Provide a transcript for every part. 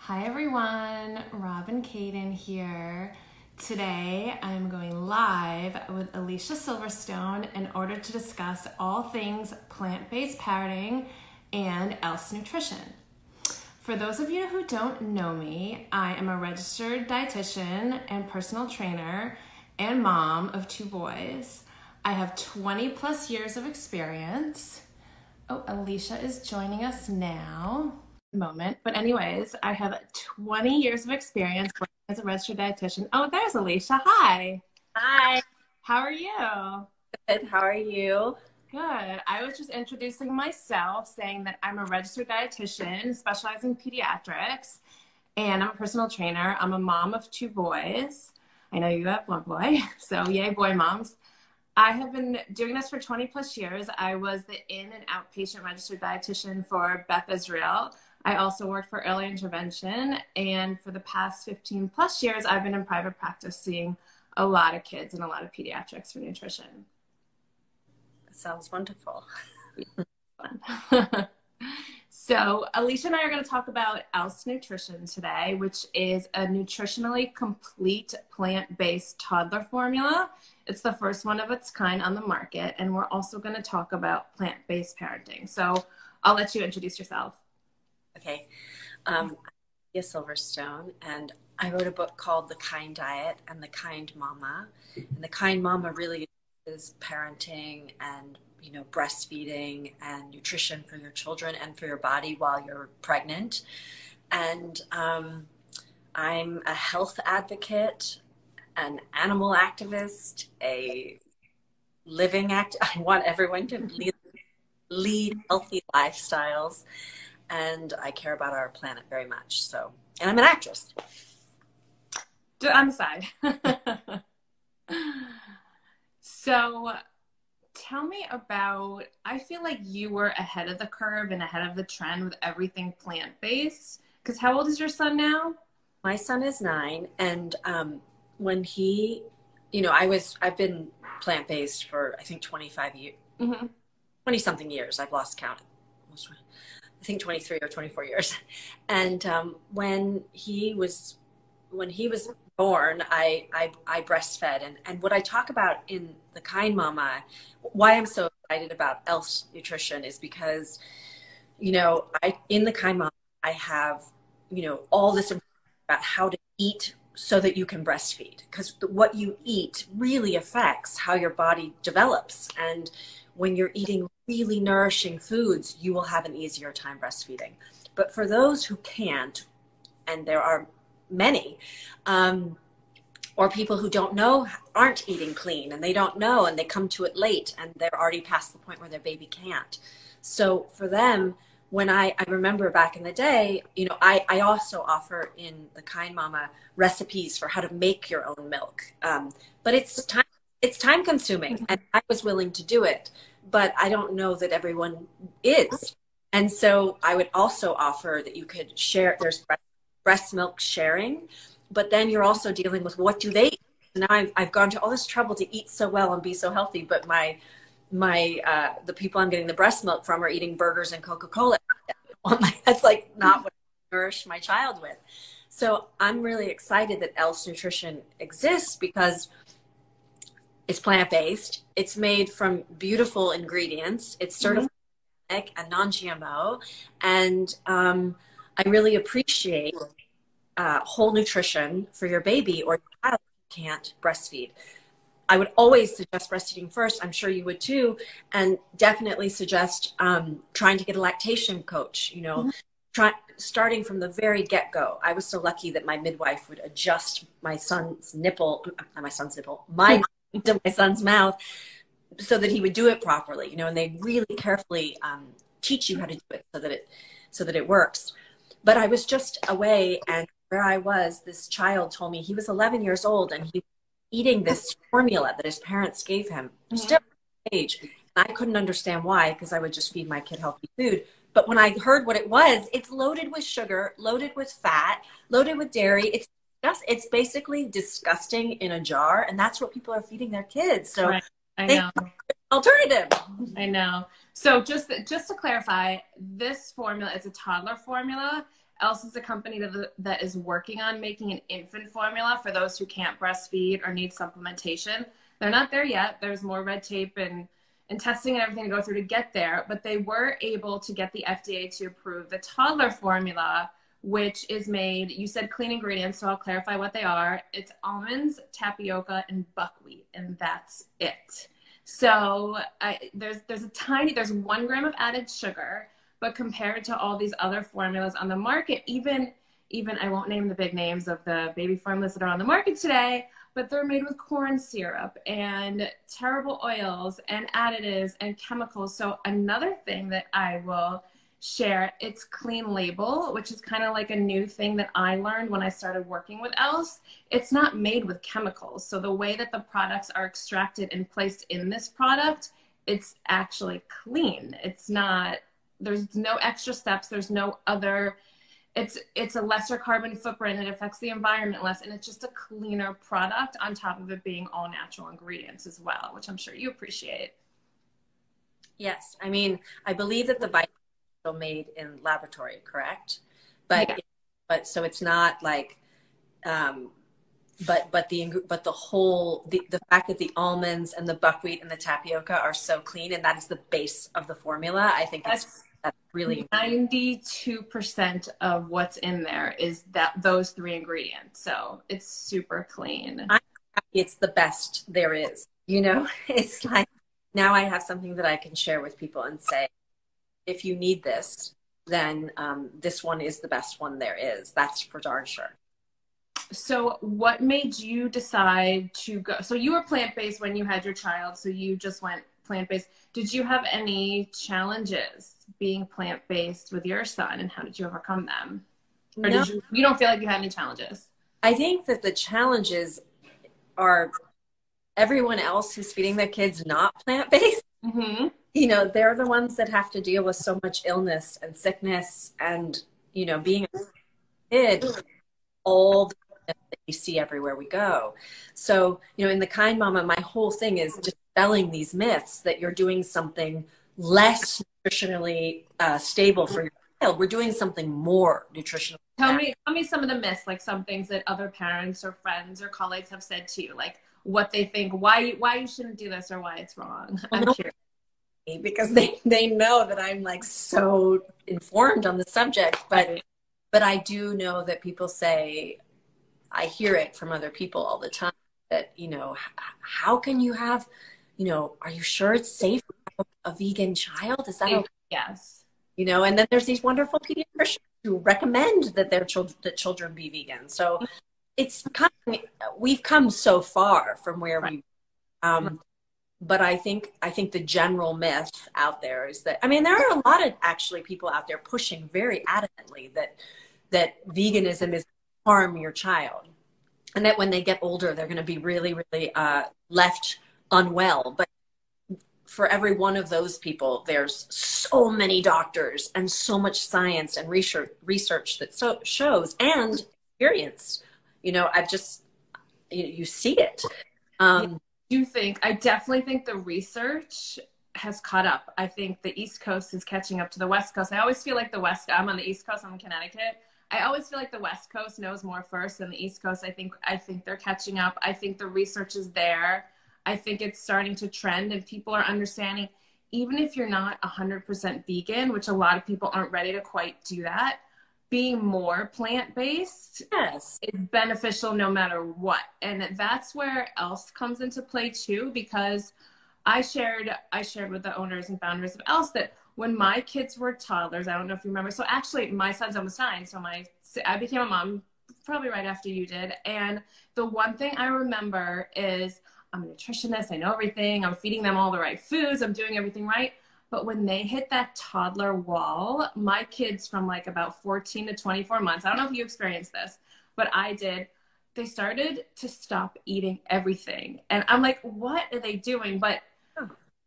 Hi everyone, Rob and Kaiden here. Today I'm going live with Alicia Silverstone in order to discuss all things plant-based parenting and else nutrition. For those of you who don't know me, I am a registered dietitian and personal trainer and mom of 2 boys. I have 20 plus years of experience. Oh, Alicia is joining us now. Moment. But anyways, I have 20 years of experience working as a registered dietitian. Oh, there's Alicia. Hi. Hi. How are you? Good. How are you? Good. I was just introducing myself, saying that I'm a registered dietitian specializing in pediatrics, and I'm a personal trainer. I'm a mom of 2 boys. I know you have 1 boy, so yay, boy moms. I have been doing this for 20 plus years. I was the in and outpatient registered dietitian for Beth Israel. I also worked for early intervention, and for the past 15 plus years, I've been in private practice seeing a lot of kids and a lot of pediatrics for nutrition. That sounds wonderful. So Alicia and I are going to talk about Else Nutrition today, which is a nutritionally complete plant-based toddler formula. It's the first one of its kind on the market, and we're also going to talk about plant-based parenting. So I'll let you introduce yourself. Okay. I'm Alicia Silverstone, and I wrote a book called The Kind Diet and The Kind Mama. And The Kind Mama really is parenting and breastfeeding and nutrition for your children and for your body while you're pregnant. And I'm a health advocate, an animal activist, a living act. I want everyone to lead healthy lifestyles, and I care about our planet very much. So, and I'm an actress. On the side. So tell me about, I feel like you were ahead of the curve and ahead of the trend with everything plant-based. Because how old is your son now? My son is 9, and when he, I've been plant-based for I think 25 years, 20 something years. I've lost count. I think 23 or 24 years. And when he was born, I breastfed. And what I talk about in The Kind Mama, why I'm so excited about Else Nutrition is because, in The Kind Mama, I have, all this information about how to eat so that you can breastfeed. Because what you eat really affects how your body develops. And when you're eating really nourishing foods, you will have an easier time breastfeeding. But for those who can't, and there are many, or people who don't know, aren't eating clean, and they don't know, and they come to it late, and they're already past the point where their baby can't. So for them, when I remember back in the day, I also offer in The Kind Mama recipes for how to make your own milk. But it's time consuming, and I was willing to do it, but I don't know that everyone is. And so I would also offer that you could share, there's breast milk sharing, but then you're also dealing with what do they eat. Now I've gone to all this trouble to eat so well and be so healthy, but the people I'm getting the breast milk from are eating burgers and Coca-Cola. That's like not what I nourish my child with. So I'm really excited that Else Nutrition exists because it's plant-based. It's made from beautiful ingredients. It's certified and non-GMO. And I really appreciate whole nutrition for your baby or your child who can't breastfeed. I would always suggest breastfeeding first. I'm sure you would too. And definitely suggest trying to get a lactation coach, starting from the very get-go. I was so lucky that my midwife would adjust my son's nipple, not my son's nipple, my to my son's mouth so that he would do it properly, and they really carefully teach you how to do it so that it works. But I was just away, and where I was, this child told me he was 11 years old and he was eating this formula that his parents gave him, still at age. I couldn't understand why, because I would just feed my kid healthy food. But when I heard what it was, it's loaded with sugar, loaded with fat, loaded with dairy. It's basically disgusting in a jar, and that's what people are feeding their kids. So right. I know. Alternative. I know. So just to clarify, this formula is a toddler formula, Else is a company that is working on making an infant formula for those who can't breastfeed or need supplementation. They're not there yet. There's more red tape and testing and everything to go through to get there, but they were able to get the FDA to approve the toddler formula, which is made, you said clean ingredients, so I'll clarify what they are. It's almonds, tapioca, and buckwheat, and that's it. So there's 1 gram of added sugar, but compared to all these other formulas on the market, even I won't name the big names of the baby formulas that are on the market today, but they're made with corn syrup and terrible oils and additives and chemicals. So another thing that I will share, it's clean label, which is kind of like a new thing that I learned when I started working with Else. It's not made with chemicals. So the way that the products are extracted and placed in this product, it's actually clean. It's not, there's no extra steps. There's no other, it's a lesser carbon footprint. It affects the environment less, and it's just a cleaner product on top of it being all natural ingredients as well, which I'm sure you appreciate. Yes. I mean, I believe that the vitamins are made in laboratory, correct? But, yeah. but so it's not like, but the fact that the almonds and the buckwheat and the tapioca are so clean, and that is the base of the formula, I think that's really 92% of what's in there is those 3 ingredients. So it's super clean. It's the best there is, you know. It's like, now I have something that I can share with people and say, if you need this, then this one is the best one there is. That's for darn sure. So what made you decide to go? So you were plant-based when you had your child, so you just went plant-based. Did you have any challenges being plant-based with your son, and how did you overcome them? Or No, you don't feel like you had any challenges? I think that the challenges are everyone else who's feeding their kids not plant-based. Mm-hmm. You know, they're the ones that have to deal with so much illness and sickness and, you know, being a kid, all the that you see everywhere we go. So, you know, in the Kind Mama, my whole thing is dispelling these myths that you're doing something less nutritionally stable for your child. We're doing something more nutritionally. Tell me some of the myths, like some things that other parents or friends or colleagues have said to you, like what they think, why you shouldn't do this or why it's wrong. I'm curious. Because they know that I'm like so informed on the subject, but I do know that people say, I hear it from other people all the time, that, you know, how can you have, you know, are you sure it's safe to have a vegan child? Is that okay? Yes. You know, and then there's these wonderful pediatricians who recommend that that children be vegan. So it's we've come so far from where we, but I think the general myth out there is that, I mean, there are a lot of actually people out there pushing very adamantly that veganism is harm your child, and that when they get older they're going to be really left unwell. But for every one of those people, there's so many doctors and so much science and research that shows, and experience, you know, you see it. I definitely think the research has caught up. I think the East Coast is catching up to the West Coast. I always feel like I'm on the East Coast, I'm in Connecticut. I always feel like the West Coast knows more first than the East Coast. I think they're catching up. I think the research is there. I think it's starting to trend, and people are understanding, even if you're not 100% vegan, which a lot of people aren't ready to quite do that, being more plant-based is beneficial no matter what. And that's where Else comes into play too, because I shared with the owners and founders of Else that when my kids were toddlers, I don't know if you remember. So actually, my son's almost 9. So I became a mom probably right after you did. And the one thing I remember is I'm a nutritionist. I know everything. I'm feeding them all the right foods. I'm doing everything right. But when they hit that toddler wall, my kids from like about 14 to 24 months, I don't know if you experienced this, but I did. They started to stop eating everything. And I'm like, what are they doing? But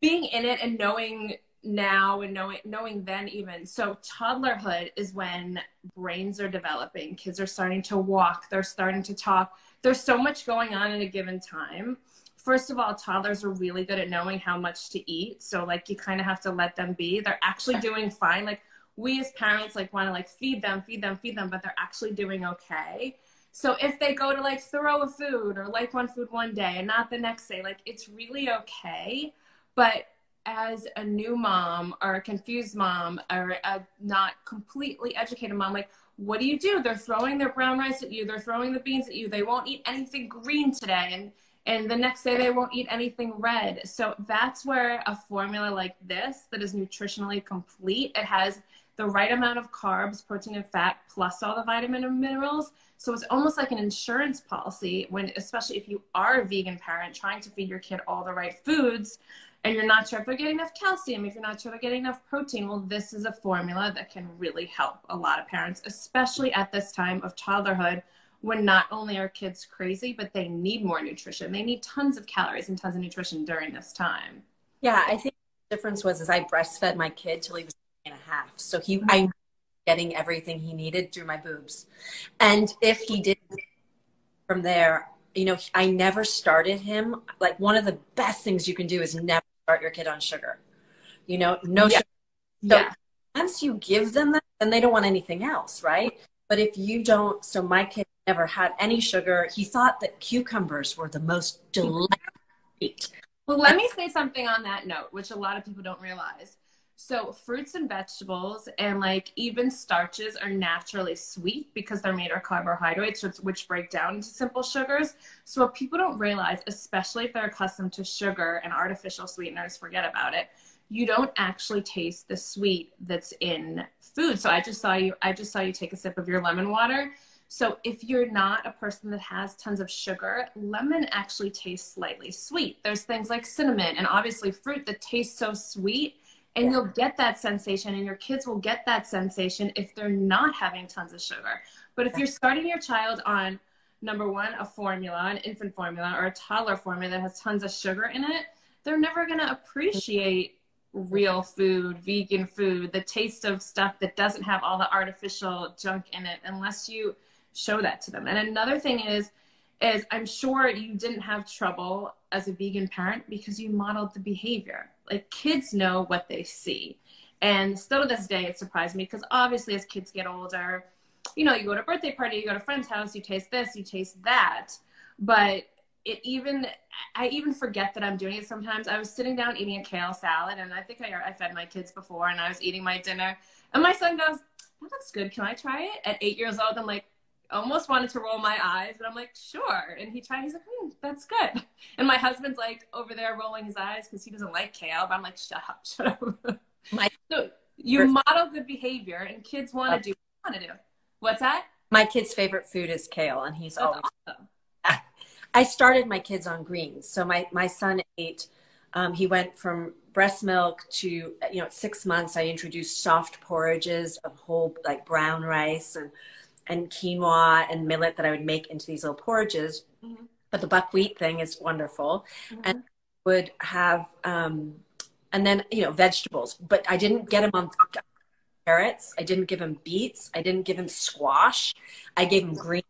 being in it and knowing now and knowing then even, so toddlerhood is when brains are developing, kids are starting to walk, they're starting to talk, there's so much going on at a given time. First of all, toddlers are really good at knowing how much to eat, so like you kind of have to let them be. They're actually doing fine. Like we as parents like want to like feed them, but they're actually doing okay. So if they go to like throw a food or like one food one day and not the next day, like it's really okay. But as a new mom or a confused mom or a not completely educated mom, like what do? They're throwing their brown rice at you. They're throwing the beans at you. They won't eat anything green today. And the next day they won't eat anything red. So that's where a formula like this that is nutritionally complete, it has the right amount of carbs, protein, and fat, plus all the vitamin and minerals. So it's almost like an insurance policy when, especially if you are a vegan parent trying to feed your kid all the right foods and you're not sure if they're getting enough calcium, if you're not sure they're getting enough protein, well, this is a formula that can really help a lot of parents, especially at this time of toddlerhood, when not only are kids crazy, but they need more nutrition. They need tons of calories and tons of nutrition during this time. Yeah, I think the difference was I breastfed my kid till he was 3.5. So I was getting everything he needed through my boobs. And if he did from there, you know, I never started him. Like one of the best things you can do is never start your kid on sugar. You know, no sugar. So once you give them that, then they don't want anything else, right? But if you don't, so my kid never had any sugar. He thought that cucumbers were the most delightful treat. Well, let me say something on that note, which a lot of people don't realize. So fruits and vegetables and like even starches are naturally sweet because they're made of carbohydrates, which break down into simple sugars. So what people don't realize, especially if they're accustomed to sugar and artificial sweeteners, forget about it. You don't actually taste the sweet that's in food. So I just saw you take a sip of your lemon water. So if you're not a person that has tons of sugar, lemon actually tastes slightly sweet. There's things like cinnamon and obviously fruit that taste so sweet, and you'll get that sensation, and your kids will get that sensation if they're not having tons of sugar. But if you're starting your child on, number one, a formula, an infant formula or a toddler formula that has tons of sugar in it, they're never going to appreciate real food, vegan food, the taste of stuff that doesn't have all the artificial junk in it unless you show that to them. And another thing is I'm sure you didn't have trouble as a vegan parent because you modeled the behavior. Like kids know what they see. And still to this day, it surprised me because obviously as kids get older, you know, you go to a birthday party, you go to a friend's house, you taste this, you taste that. But I even forget that I'm doing it sometimes. I was sitting down eating a kale salad, and I think I fed my kids before, and I was eating my dinner. And my son goes, that looks good. Can I try it? At 8 years old, I'm like, almost wanted to roll my eyes, but I'm like, sure. And he tried, he's like, that's good. And my husband's like over there rolling his eyes because he doesn't like kale, but I'm like, shut up. So you model good behavior, and kids want to do what they want to do. What's that? My kid's favorite food is kale, and he's always awesome. I started my kids on greens. So my son ate, he went from breast milk to, you know, at 6 months, I introduced soft porridges of whole, like brown rice and quinoa and millet that I would make into these little porridges. Mm-hmm. But the buckwheat thing is wonderful. Mm-hmm. And would have, and then, you know, vegetables, but I didn't get him on carrots. I didn't give him beets. I didn't give him squash. I gave him green.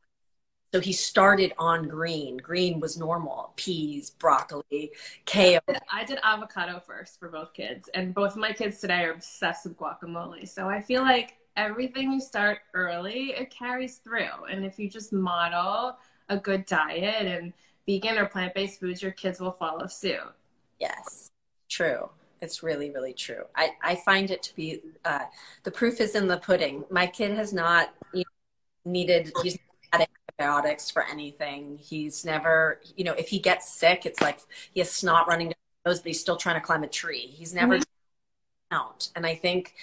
So he started on green. Green was normal. Peas, broccoli, kale. I did avocado first for both kids. And both of my kids today are obsessed with guacamole. So I feel like everything you start early, it carries through. And if you just model a good diet and vegan or plant-based foods, your kids will follow suit. Yes, true. It's really, really true. I find it to be, the proof is in the pudding. My kid has not needed, he's not had antibiotics for anything. He's never, you know, if he gets sick, it's like he has snot running down his nose, but he's still trying to climb a tree. He's never out. And I think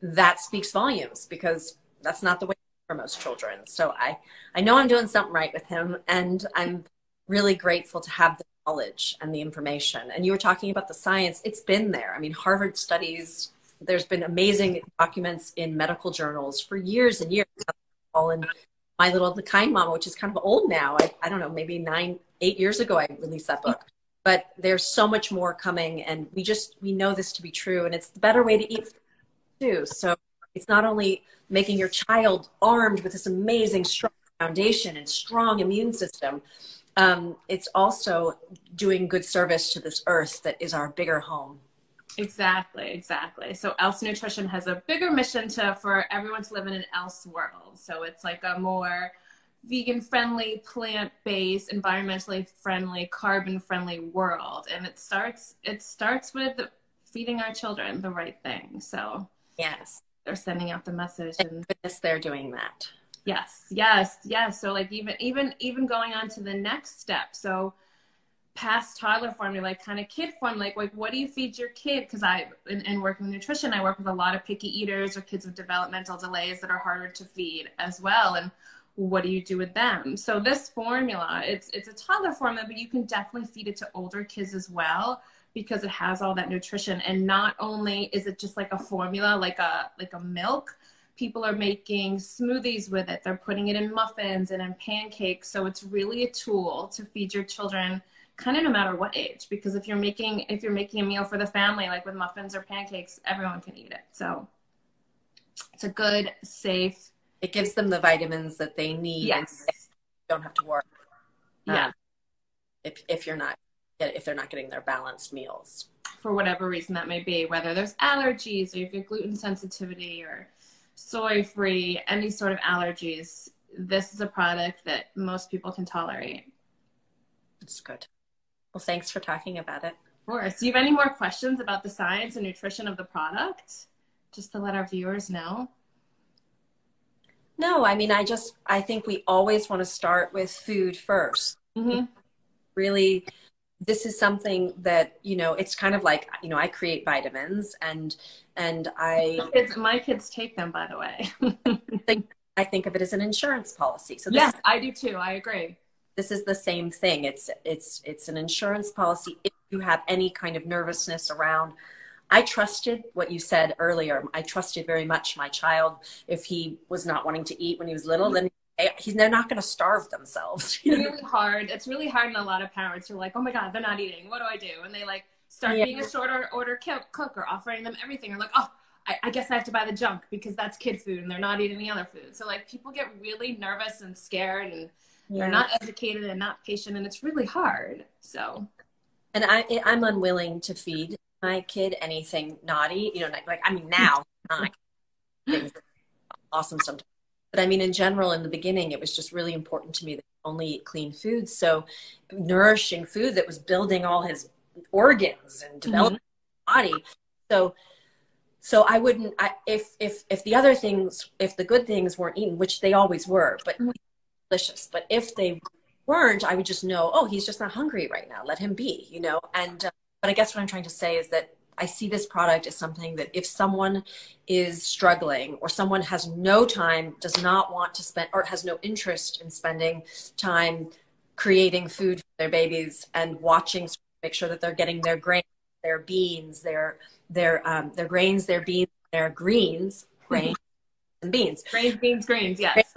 that speaks volumes because that's not the way for most children. So I know I'm doing something right with him, and I'm really grateful to have the knowledge and the information. And you were talking about the science. It's been there. I mean, Harvard studies, there's been amazing documents in medical journals for years and years. All in my little The Kind Mama, which is kind of old now. I don't know, maybe 8 years ago I released that book. But there's so much more coming, and we know this to be true, and it's the better way to eat too. So it's not only making your child armed with this amazing strong foundation and strong immune system, it's also doing good service to this earth that is our bigger home. Exactly, exactly. So Else Nutrition has a bigger mission for everyone to live in an else world. So it's like a more vegan friendly, plant-based, environmentally friendly, carbon friendly world. And it starts with feeding our children the right thing. So Yes. they're sending out the message. Thank And goodness they're doing that. yes, yes, yes. So like even going on to the next step. So past toddler formula, like kind of kid form, like what do you feed your kid? Because in working with nutrition, I work with a lot of picky eaters or kids with developmental delays that are harder to feed as well. And what do you do with them? So this formula, it's a toddler formula, but you can definitely feed it to older kids as well because it has all that nutrition. And not only is it just like a formula, like a milk, people are making smoothies with it. They're putting it in muffins and in pancakes. So it's really a tool to feed your children kind of no matter what age, because if you're making a meal for the family, like with muffins or pancakes, everyone can eat it. So it's a good, safe. It gives them the vitamins that they need, and Yes. they don't have to worry Yeah. if they're not getting their balanced meals For whatever reason that may be, whether there's allergies or if you have gluten sensitivity or soy-free, any sort of allergies, this is a product that most people can tolerate. It's good. Well, thanks for talking about it. Of course. Do you have any more questions about the science and nutrition of the product? Just to let our viewers know. No, I mean, I think we always want to start with food first. Mm-hmm. Really, this is something that, it's kind of like, I create vitamins and My kids take them, by the way. I think of it as an insurance policy. So yes, I do too. I agree. this is the same thing. It's an insurance policy. If you have any kind of nervousness around, I trusted what you said earlier. I trusted very much my child. If he was not wanting to eat when he was little, then they're not going to starve themselves. It's really hard. It's really hard, and a lot of parents are like, "Oh my God, they're not eating. What do I do?" And they like start being a short order cook or offering them everything. Or like, "Oh, I guess I have to buy the junk because that's kid food, and they're not eating the other food." So like people get really nervous and scared, and they're not educated and not patient, and it's really hard. So, and I'm unwilling to feed my kid anything naughty. Now things are awesome sometimes. But I mean, in general, in the beginning, it was just really important to me that I only eat clean food. So nourishing food that was building all his organs and developing his body. So I wouldn't, if the other things, if the good things weren't eaten, which they always were, but delicious. But if they weren't, I would just know, oh, he's just not hungry right now. Let him be, And, but I guess what I'm trying to say is that I see this product as something that if someone is struggling or someone has no time, does not want to spend, or has no interest in spending time creating food for their babies and watching, make sure that they're getting their grains, their beans, their grains, their beans, their greens, grains and beans. Grains, beans, greens, yes.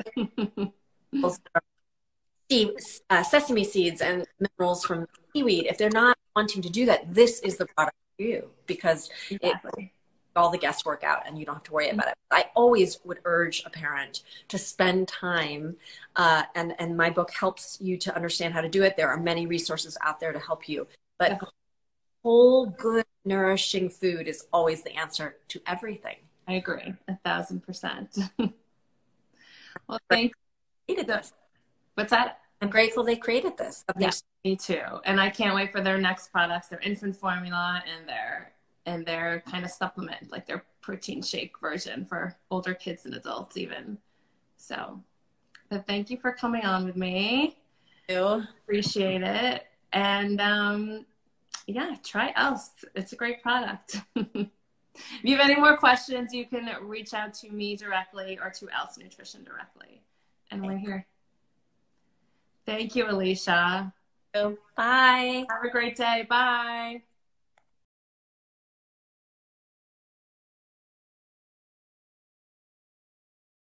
Sesame seeds and minerals from seaweed. If they're not wanting to do that, this is the product for you because exactly. all the guesswork out and you don't have to worry about it. I always would urge a parent to spend time, and my book helps you to understand how to do it. There are many resources out there to help you, but whole, good, nourishing food is always the answer to everything. I agree, 1,000%. Well, thank you. What's that? I'm grateful they created this. Yes, me too. And I can't wait for their next products, their infant formula and their kind of supplement, like their protein shake version for older kids and adults even. So, but thank you for coming on with me. Thank you. Appreciate it. And try Else. It's a great product. If you have any more questions, you can reach out to me directly or to Else Nutrition directly. And we're here. Thank you, Alicia. Bye. Have a great day. Bye.